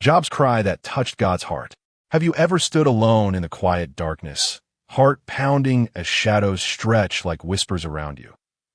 Job's cry that touched God's heart. Have you ever stood alone in the quiet darkness, heart pounding as shadows stretch like whispers around you,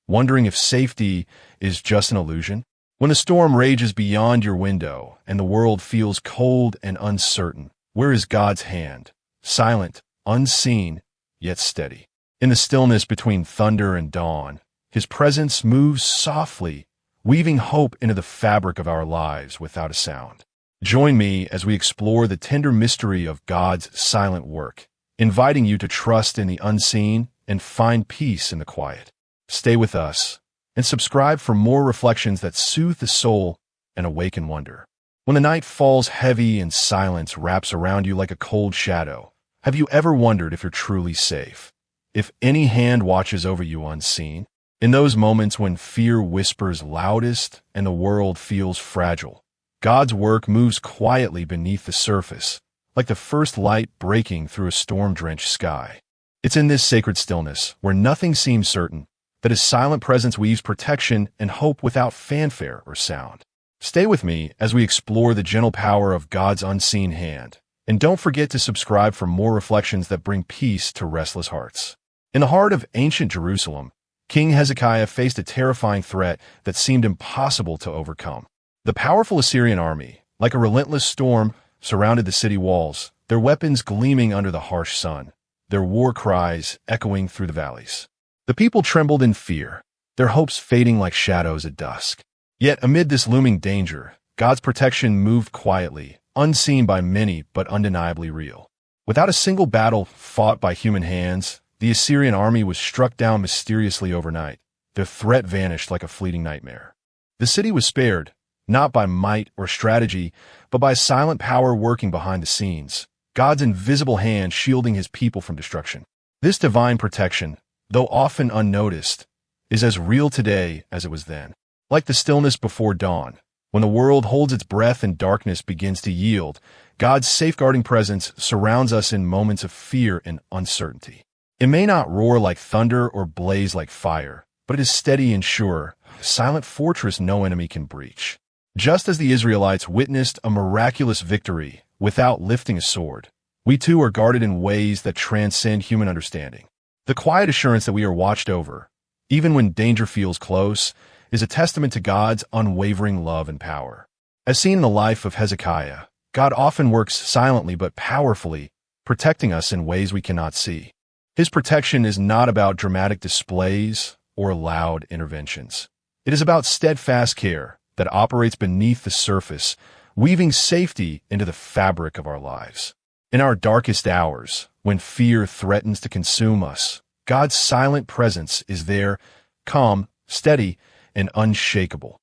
wondering if safety is just an illusion? When a storm rages beyond your window and the world feels cold and uncertain, where is God's hand? Silent, unseen, yet steady. In the stillness between thunder and dawn, His presence moves softly, weaving hope into the fabric of our lives without a sound. Join me as we explore the tender mystery of God's silent work, inviting you to trust in the unseen and find peace in the quiet. Stay with us and subscribe for more reflections that soothe the soul and awaken wonder. When the night falls heavy and silence wraps around you like a cold shadow, have you ever wondered if you're truly safe? If any hand watches over you unseen? In those moments when fear whispers loudest and the world feels fragile, God's work moves quietly beneath the surface, like the first light breaking through a storm-drenched sky. It's in this sacred stillness, where nothing seems certain, that His silent presence weaves protection and hope without fanfare or sound. Stay with me as we explore the gentle power of God's unseen hand, and don't forget to subscribe for more reflections that bring peace to restless hearts. In the heart of ancient Jerusalem, King Hezekiah faced a terrifying threat that seemed impossible to overcome. The powerful Assyrian army, like a relentless storm, surrounded the city walls, their weapons gleaming under the harsh sun, their war cries echoing through the valleys. The people trembled in fear, their hopes fading like shadows at dusk. Yet amid this looming danger, God's protection moved quietly, unseen by many but undeniably real. Without a single battle fought by human hands, the Assyrian army was struck down mysteriously overnight. Their threat vanished like a fleeting nightmare. The city was spared, not by might or strategy, but by silent power working behind the scenes, God's invisible hand shielding His people from destruction. This divine protection, though often unnoticed, is as real today as it was then. Like the stillness before dawn, when the world holds its breath and darkness begins to yield, God's safeguarding presence surrounds us in moments of fear and uncertainty. It may not roar like thunder or blaze like fire, but it is steady and sure, a silent fortress no enemy can breach. Just as the Israelites witnessed a miraculous victory without lifting a sword, we too are guarded in ways that transcend human understanding. The quiet assurance that we are watched over, even when danger feels close, is a testament to God's unwavering love and power. As seen in the life of Hezekiah, God often works silently but powerfully, protecting us in ways we cannot see. His protection is not about dramatic displays or loud interventions. It is about steadfast care that operates beneath the surface, weaving safety into the fabric of our lives. In our darkest hours, when fear threatens to consume us, God's silent presence is there, calm, steady, and unshakable,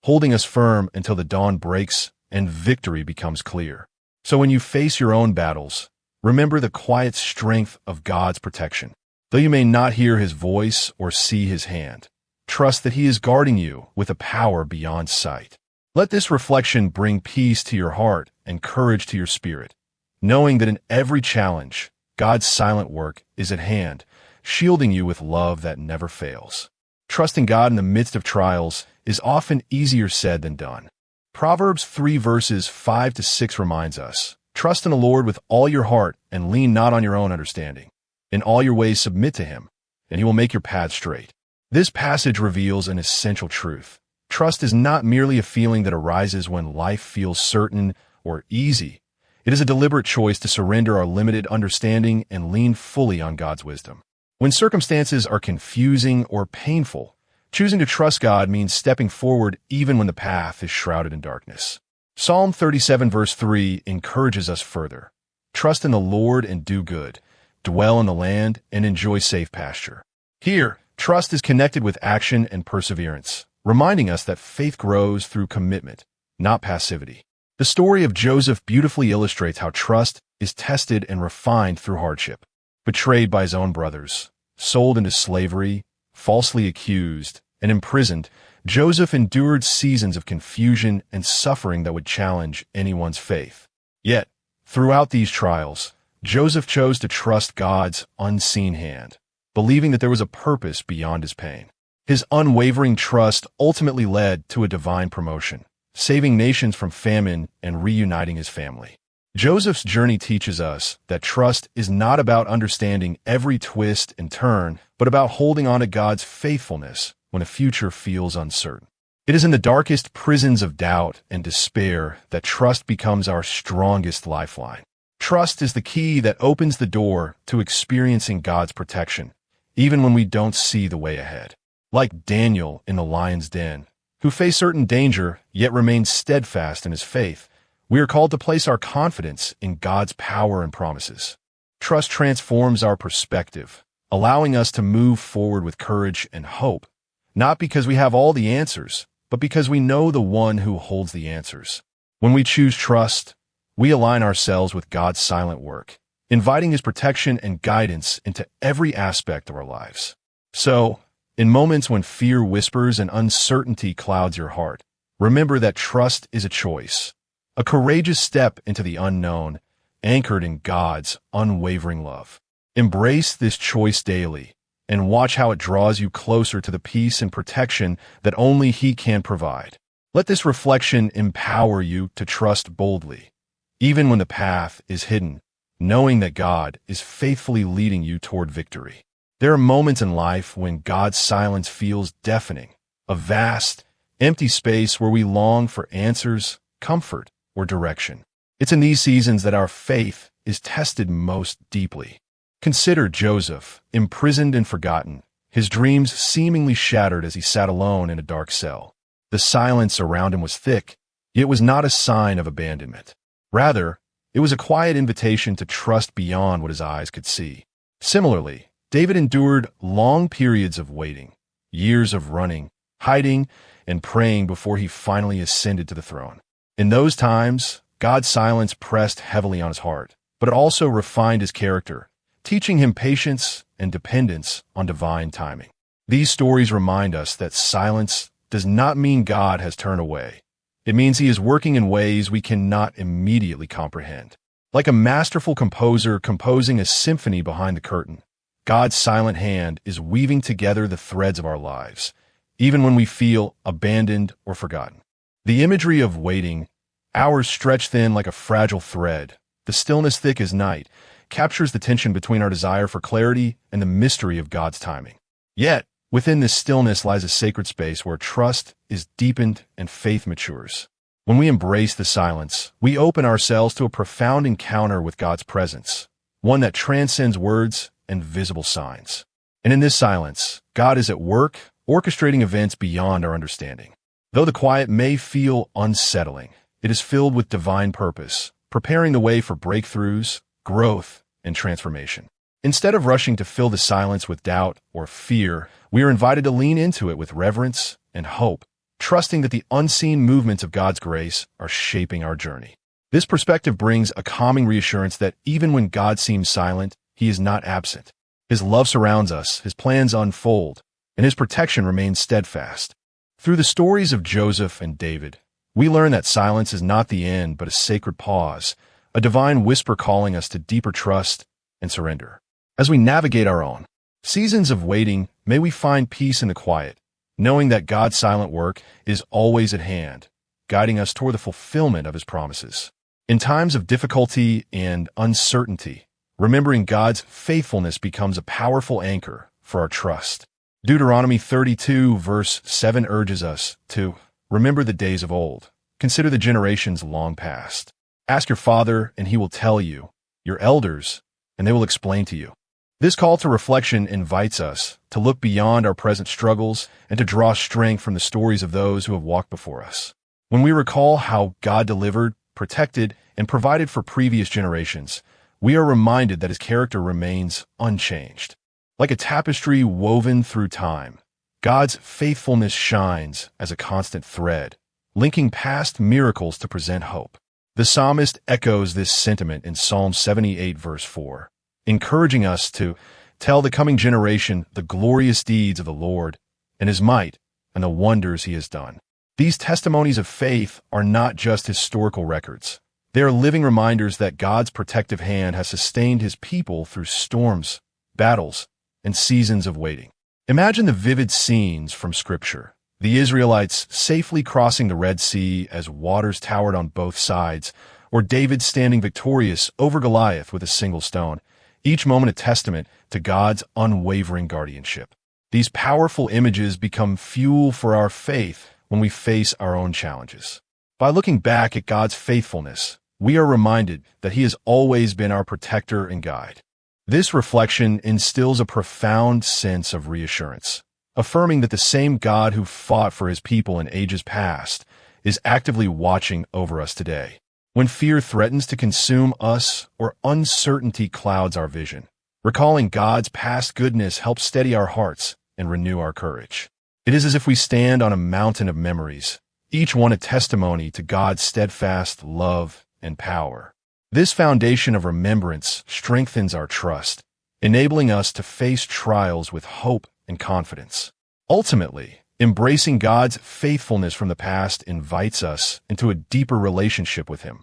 holding us firm until the dawn breaks and victory becomes clear. So when you face your own battles, remember the quiet strength of God's protection. Though you may not hear His voice or see His hand, trust that He is guarding you with a power beyond sight. Let this reflection bring peace to your heart and courage to your spirit, knowing that in every challenge, God's silent work is at hand, shielding you with love that never fails. Trusting God in the midst of trials is often easier said than done. Proverbs 3 verses 5 to 6 reminds us, "Trust in the Lord with all your heart and lean not on your own understanding. In all your ways submit to Him, and He will make your path straight." This passage reveals an essential truth. Trust is not merely a feeling that arises when life feels certain or easy. It is a deliberate choice to surrender our limited understanding and lean fully on God's wisdom. When circumstances are confusing or painful, choosing to trust God means stepping forward even when the path is shrouded in darkness. Psalm 37 verse 3 encourages us further. "Trust in the Lord and do good. Dwell in the land and enjoy safe pasture." Here, trust is connected with action and perseverance, reminding us that faith grows through commitment, not passivity. The story of Joseph beautifully illustrates how trust is tested and refined through hardship. Betrayed by his own brothers, sold into slavery, falsely accused, and imprisoned, Joseph endured seasons of confusion and suffering that would challenge anyone's faith. Yet, throughout these trials, Joseph chose to trust God's unseen hand, believing that there was a purpose beyond his pain. His unwavering trust ultimately led to a divine promotion, saving nations from famine and reuniting his family. Joseph's journey teaches us that trust is not about understanding every twist and turn, but about holding on to God's faithfulness when a future feels uncertain. It is in the darkest prisons of doubt and despair that trust becomes our strongest lifeline. Trust is the key that opens the door to experiencing God's protection, even when we don't see the way ahead. Like Daniel in the lion's den, who faced certain danger yet remained steadfast in his faith, we are called to place our confidence in God's power and promises. Trust transforms our perspective, allowing us to move forward with courage and hope, not because we have all the answers, but because we know the one who holds the answers. When we choose trust, we align ourselves with God's silent work, inviting his protection and guidance into every aspect of our lives. So, in moments when fear whispers and uncertainty clouds your heart, remember that trust is a choice, a courageous step into the unknown, anchored in God's unwavering love. Embrace this choice daily, and watch how it draws you closer to the peace and protection that only he can provide. Let this reflection empower you to trust boldly, even when the path is hidden, knowing that God is faithfully leading you toward victory. There are moments in life when God's silence feels deafening, a vast, empty space where we long for answers, comfort, or direction. It's in these seasons that our faith is tested most deeply. Consider Joseph, imprisoned and forgotten, his dreams seemingly shattered as he sat alone in a dark cell. The silence around him was thick, yet it was not a sign of abandonment. Rather, it was a quiet invitation to trust beyond what his eyes could see. Similarly, David endured long periods of waiting, years of running, hiding, and praying before he finally ascended to the throne. In those times, God's silence pressed heavily on his heart, but it also refined his character, teaching him patience and dependence on divine timing. These stories remind us that silence does not mean God has turned away. It means he is working in ways we cannot immediately comprehend. Like a masterful composer composing a symphony behind the curtain, God's silent hand is weaving together the threads of our lives, even when we feel abandoned or forgotten. The imagery of waiting, hours stretched thin like a fragile thread, the stillness thick as night, captures the tension between our desire for clarity and the mystery of God's timing. Yet, within this stillness lies a sacred space where trust is deepened and faith matures. When we embrace the silence, we open ourselves to a profound encounter with God's presence, one that transcends words and visible signs. And in this silence, God is at work, orchestrating events beyond our understanding. Though the quiet may feel unsettling, it is filled with divine purpose, preparing the way for breakthroughs, growth, and transformation. Instead of rushing to fill the silence with doubt or fear, we are invited to lean into it with reverence and hope, trusting that the unseen movements of God's grace are shaping our journey. This perspective brings a calming reassurance that even when God seems silent, he is not absent. His love surrounds us, his plans unfold, and his protection remains steadfast. Through the stories of Joseph and David, we learn that silence is not the end but a sacred pause, a divine whisper calling us to deeper trust and surrender. As we navigate our own seasons of waiting, may we find peace in the quiet, knowing that God's silent work is always at hand, guiding us toward the fulfillment of his promises. In times of difficulty and uncertainty, remembering God's faithfulness becomes a powerful anchor for our trust. Deuteronomy 32 verse 7 urges us to remember the days of old, consider the generations long past. Ask your father, and he will tell you, your elders, and they will explain to you. This call to reflection invites us to look beyond our present struggles and to draw strength from the stories of those who have walked before us. When we recall how God delivered, protected, and provided for previous generations, we are reminded that his character remains unchanged. Like a tapestry woven through time, God's faithfulness shines as a constant thread, linking past miracles to present hope. The psalmist echoes this sentiment in Psalm 78 verse 4, encouraging us to tell the coming generation the glorious deeds of the Lord and his might and the wonders he has done. These testimonies of faith are not just historical records. They are living reminders that God's protective hand has sustained his people through storms, battles, and seasons of waiting. Imagine the vivid scenes from Scripture. The Israelites safely crossing the Red Sea as waters towered on both sides, or David standing victorious over Goliath with a single stone, each moment a testament to God's unwavering guardianship. These powerful images become fuel for our faith when we face our own challenges. By looking back at God's faithfulness, we are reminded that He has always been our protector and guide. This reflection instills a profound sense of reassurance, affirming that the same God who fought for His people in ages past is actively watching over us today. When fear threatens to consume us or uncertainty clouds our vision, recalling God's past goodness helps steady our hearts and renew our courage. It is as if we stand on a mountain of memories, each one a testimony to God's steadfast love and power. This foundation of remembrance strengthens our trust, enabling us to face trials with hope and confidence. Ultimately, embracing God's faithfulness from the past invites us into a deeper relationship with Him,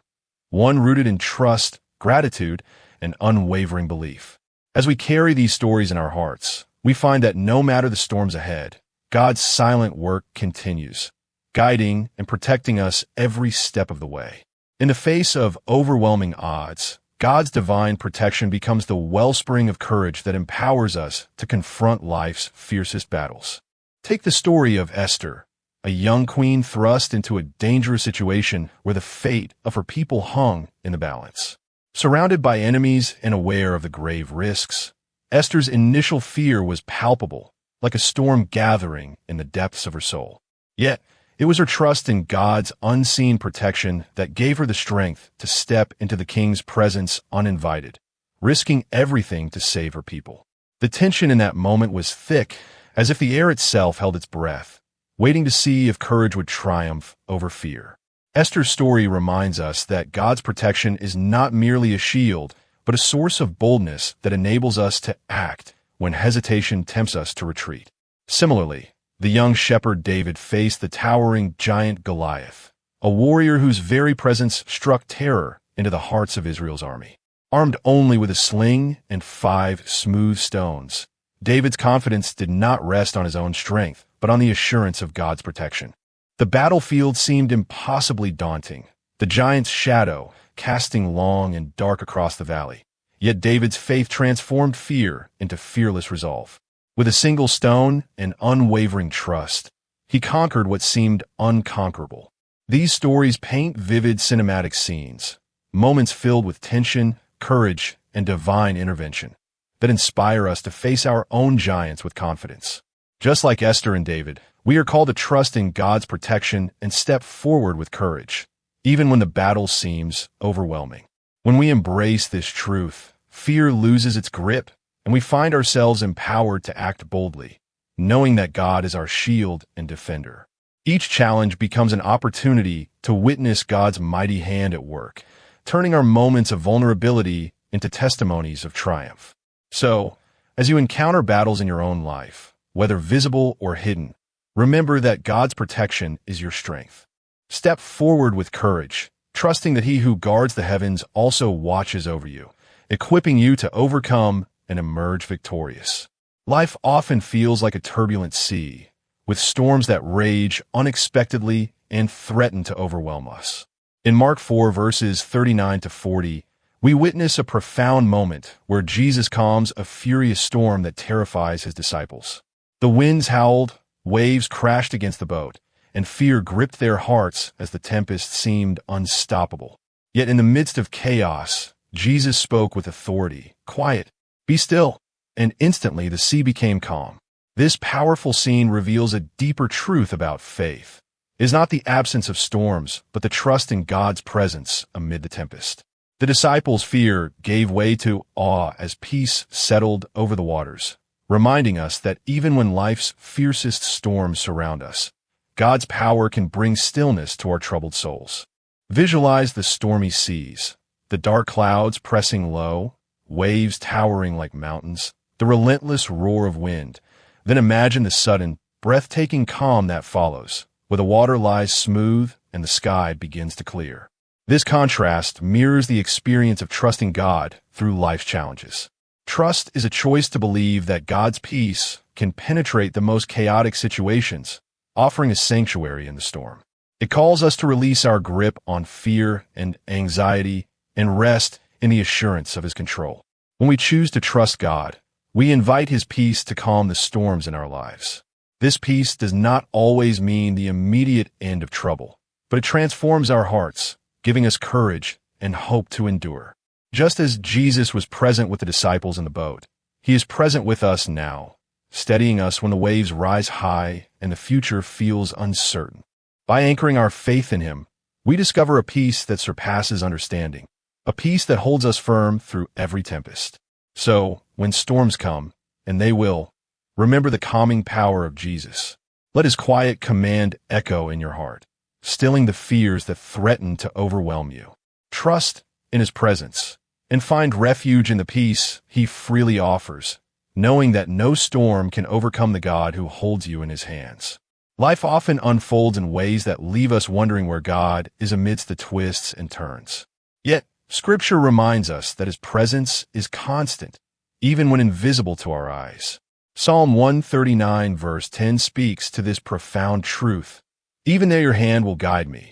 one rooted in trust, gratitude, and unwavering belief. As we carry these stories in our hearts, we find that no matter the storms ahead, God's silent work continues, guiding and protecting us every step of the way. In the face of overwhelming odds, God's divine protection becomes the wellspring of courage that empowers us to confront life's fiercest battles. Take the story of Esther, a young queen thrust into a dangerous situation where the fate of her people hung in the balance. Surrounded by enemies and aware of the grave risks, Esther's initial fear was palpable, like a storm gathering in the depths of her soul. Yet, it was her trust in God's unseen protection that gave her the strength to step into the king's presence uninvited, risking everything to save her people. The tension in that moment was thick, as if the air itself held its breath, waiting to see if courage would triumph over fear. Esther's story reminds us that God's protection is not merely a shield, but a source of boldness that enables us to act when hesitation tempts us to retreat. Similarly, the young shepherd David faced the towering giant Goliath, a warrior whose very presence struck terror into the hearts of Israel's army. Armed only with a sling and 5 smooth stones, David's confidence did not rest on his own strength, but on the assurance of God's protection. The battlefield seemed impossibly daunting, the giant's shadow casting long and dark across the valley. Yet David's faith transformed fear into fearless resolve. With a single stone and unwavering trust, he conquered what seemed unconquerable. These stories paint vivid cinematic scenes, moments filled with tension, courage, and divine intervention, that inspire us to face our own giants with confidence. Just like Esther and David, we are called to trust in God's protection and step forward with courage, even when the battle seems overwhelming. When we embrace this truth, fear loses its grip, and we find ourselves empowered to act boldly, knowing that God is our shield and defender. Each challenge becomes an opportunity to witness God's mighty hand at work, turning our moments of vulnerability into testimonies of triumph. So, as you encounter battles in your own life, whether visible or hidden, remember that God's protection is your strength. Step forward with courage, trusting that He who guards the heavens also watches over you, equipping you to overcome and emerge victorious. Life often feels like a turbulent sea, with storms that rage unexpectedly and threaten to overwhelm us. In Mark 4, verses 39 to 40, we witness a profound moment where Jesus calms a furious storm that terrifies His disciples. The winds howled, waves crashed against the boat, and fear gripped their hearts as the tempest seemed unstoppable. Yet in the midst of chaos, Jesus spoke with authority, "Quiet, be still," and instantly the sea became calm. This powerful scene reveals a deeper truth about faith. It is not the absence of storms, but the trust in God's presence amid the tempest. The disciples' fear gave way to awe as peace settled over the waters, reminding us that even when life's fiercest storms surround us, God's power can bring stillness to our troubled souls. Visualize the stormy seas, the dark clouds pressing low, waves towering like mountains, the relentless roar of wind. Then imagine the sudden, breathtaking calm that follows, where the water lies smooth and the sky begins to clear. This contrast mirrors the experience of trusting God through life's challenges. Trust is a choice to believe that God's peace can penetrate the most chaotic situations, offering a sanctuary in the storm. It calls us to release our grip on fear and anxiety and rest in the assurance of His control. When we choose to trust God, we invite His peace to calm the storms in our lives. This peace does not always mean the immediate end of trouble, but it transforms our hearts, giving us courage and hope to endure. Just as Jesus was present with the disciples in the boat, He is present with us now, steadying us when the waves rise high and the future feels uncertain. By anchoring our faith in Him, we discover a peace that surpasses understanding, a peace that holds us firm through every tempest. So, when storms come, and they will, remember the calming power of Jesus. Let His quiet command echo in your heart, stilling the fears that threaten to overwhelm you. Trust in His presence, and find refuge in the peace He freely offers, knowing that no storm can overcome the God who holds you in His hands. Life often unfolds in ways that leave us wondering where God is amidst the twists and turns. Yet, Scripture reminds us that His presence is constant, even when invisible to our eyes. Psalm 139 verse 10 speaks to this profound truth. Even there your hand will guide me,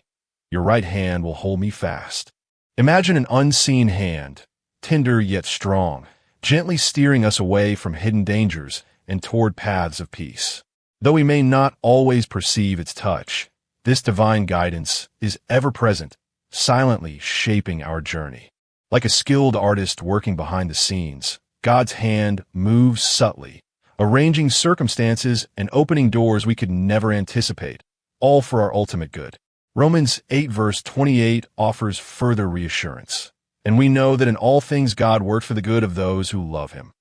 your right hand will hold me fast. Imagine an unseen hand, tender yet strong, gently steering us away from hidden dangers and toward paths of peace. Though we may not always perceive its touch, this divine guidance is ever present, silently shaping our journey. Like a skilled artist working behind the scenes, God's hand moves subtly, arranging circumstances and opening doors we could never anticipate, all for our ultimate good. Romans 8 verse 28 offers further reassurance, and we know that in all things God works for the good of those who love Him.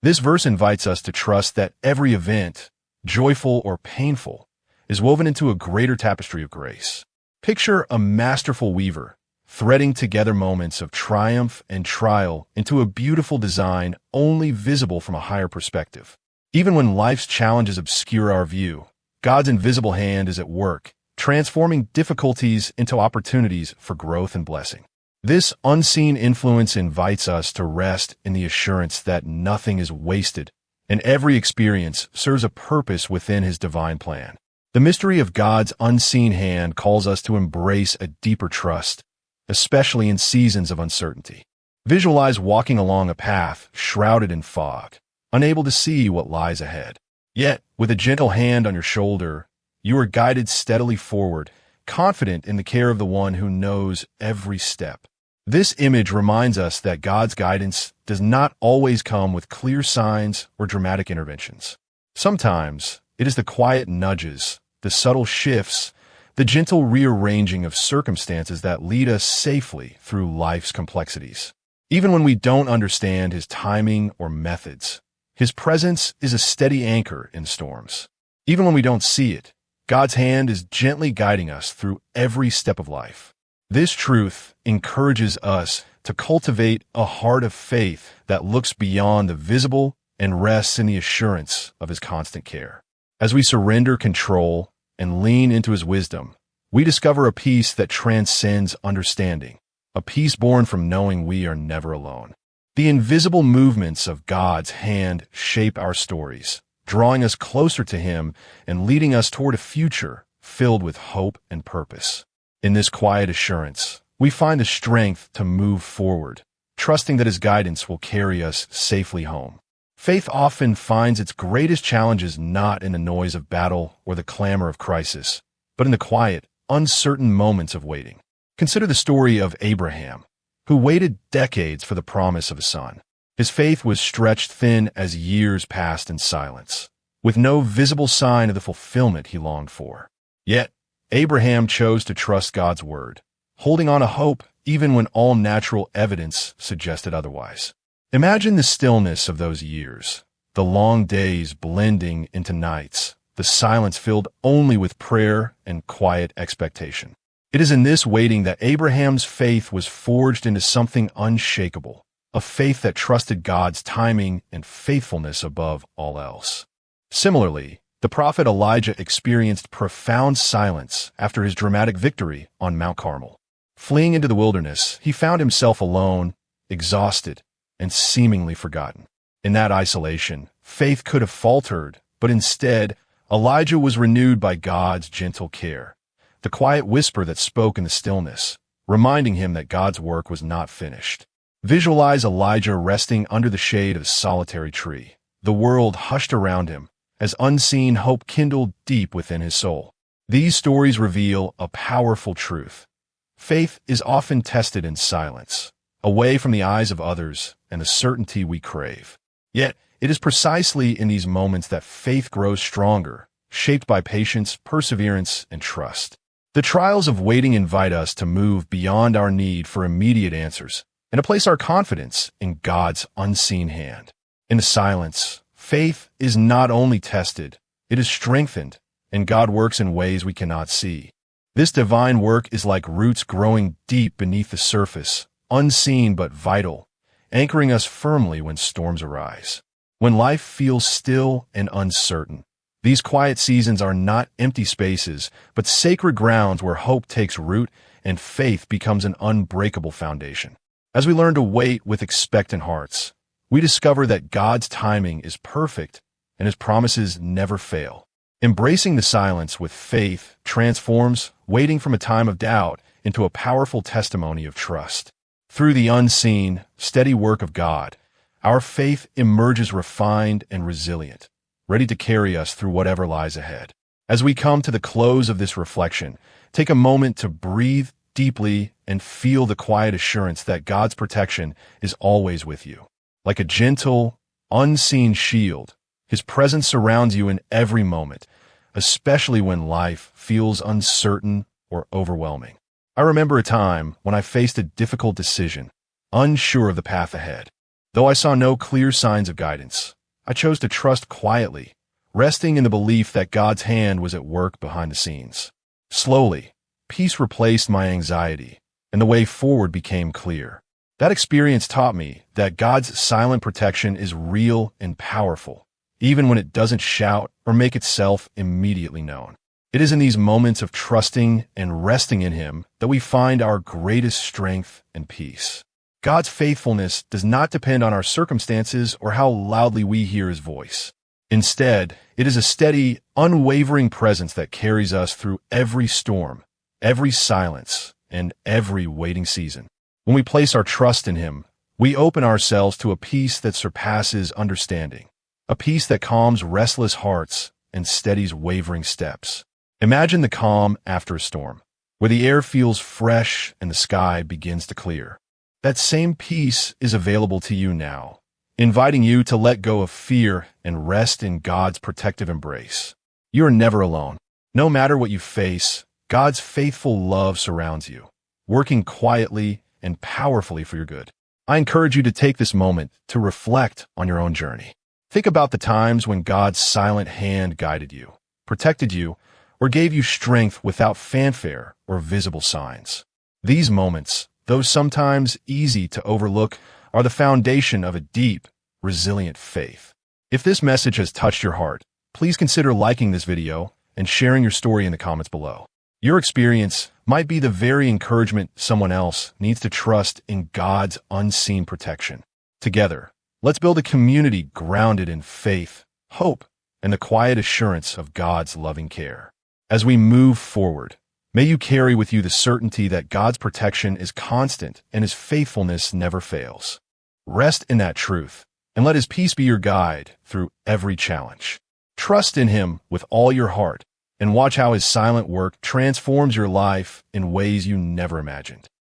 This verse invites us to trust that every event, joyful or painful, is woven into a greater tapestry of grace. Picture a masterful weaver, threading together moments of triumph and trial into a beautiful design only visible from a higher perspective. Even when life's challenges obscure our view, God's invisible hand is at work, transforming difficulties into opportunities for growth and blessing. This unseen influence invites us to rest in the assurance that nothing is wasted, and every experience serves a purpose within His divine plan. The mystery of God's unseen hand calls us to embrace a deeper trust, especially in seasons of uncertainty. Visualize walking along a path shrouded in fog, unable to see what lies ahead. Yet, with a gentle hand on your shoulder, you are guided steadily forward, confident in the care of the one who knows every step. This image reminds us that God's guidance does not always come with clear signs or dramatic interventions. Sometimes, it is the quiet nudges, the subtle shifts, the gentle rearranging of circumstances that lead us safely through life's complexities. Even when we don't understand His timing or methods, His presence is a steady anchor in storms. Even when we don't see it, God's hand is gently guiding us through every step of life. This truth encourages us to cultivate a heart of faith that looks beyond the visible and rests in the assurance of His constant care. As we surrender control and lean into His wisdom, we discover a peace that transcends understanding, a peace born from knowing we are never alone. The invisible movements of God's hand shape our stories, drawing us closer to Him and leading us toward a future filled with hope and purpose. In this quiet assurance, we find the strength to move forward, trusting that His guidance will carry us safely home. Faith often finds its greatest challenges not in the noise of battle or the clamor of crisis, but in the quiet, uncertain moments of waiting. Consider the story of Abraham, who waited decades for the promise of a son. His faith was stretched thin as years passed in silence, with no visible sign of the fulfillment he longed for. Yet, Abraham chose to trust God's word, holding on to hope even when all natural evidence suggested otherwise. Imagine the stillness of those years, the long days blending into nights, the silence filled only with prayer and quiet expectation. It is in this waiting that Abraham's faith was forged into something unshakable, a faith that trusted God's timing and faithfulness above all else. Similarly, the prophet Elijah experienced profound silence after his dramatic victory on Mount Carmel. Fleeing into the wilderness, he found himself alone, exhausted, and seemingly forgotten. In that isolation, faith could have faltered, but instead, Elijah was renewed by God's gentle care, the quiet whisper that spoke in the stillness, reminding him that God's work was not finished. Visualize Elijah resting under the shade of a solitary tree. The world hushed around him, as unseen hope kindled deep within his soul. These stories reveal a powerful truth. Faith is often tested in silence, away from the eyes of others and the certainty we crave. Yet, it is precisely in these moments that faith grows stronger, shaped by patience, perseverance, and trust. The trials of waiting invite us to move beyond our need for immediate answers and to place our confidence in God's unseen hand. In the silence, faith is not only tested, it is strengthened, and God works in ways we cannot see. This divine work is like roots growing deep beneath the surface, unseen but vital, anchoring us firmly when storms arise. When life feels still and uncertain, these quiet seasons are not empty spaces, but sacred grounds where hope takes root and faith becomes an unbreakable foundation. As we learn to wait with expectant hearts, we discover that God's timing is perfect and His promises never fail. Embracing the silence with faith transforms waiting from a time of doubt into a powerful testimony of trust. Through the unseen, steady work of God, our faith emerges refined and resilient, ready to carry us through whatever lies ahead. As we come to the close of this reflection, take a moment to breathe deeply and feel the quiet assurance that God's protection is always with you. Like a gentle, unseen shield, His presence surrounds you in every moment, especially when life feels uncertain or overwhelming. I remember a time when I faced a difficult decision, unsure of the path ahead. Though I saw no clear signs of guidance, I chose to trust quietly, resting in the belief that God's hand was at work behind the scenes. Slowly, peace replaced my anxiety, and the way forward became clear. That experience taught me that God's silent protection is real and powerful, even when it doesn't shout or make itself immediately known. It is in these moments of trusting and resting in Him that we find our greatest strength and peace. God's faithfulness does not depend on our circumstances or how loudly we hear His voice. Instead, it is a steady, unwavering presence that carries us through every storm, every silence, and every waiting season. When we place our trust in Him, we open ourselves to a peace that surpasses understanding, a peace that calms restless hearts and steadies wavering steps. Imagine the calm after a storm, where the air feels fresh and the sky begins to clear. That same peace is available to you now, inviting you to let go of fear and rest in God's protective embrace. You are never alone. No matter what you face, God's faithful love surrounds you, working quietly and powerfully for your good. I encourage you to take this moment to reflect on your own journey. Think about the times when God's silent hand guided you, protected you, or gave you strength without fanfare or visible signs. These moments, though sometimes easy to overlook, are the foundation of a deep, resilient faith. If this message has touched your heart, please consider liking this video and sharing your story in the comments below. Your experience might be the very encouragement someone else needs to trust in God's unseen protection. Together, let's build a community grounded in faith, hope, and the quiet assurance of God's loving care. As we move forward, may you carry with you the certainty that God's protection is constant and His faithfulness never fails. Rest in that truth, and let His peace be your guide through every challenge. Trust in Him with all your heart, and watch how His silent work transforms your life in ways you never imagined.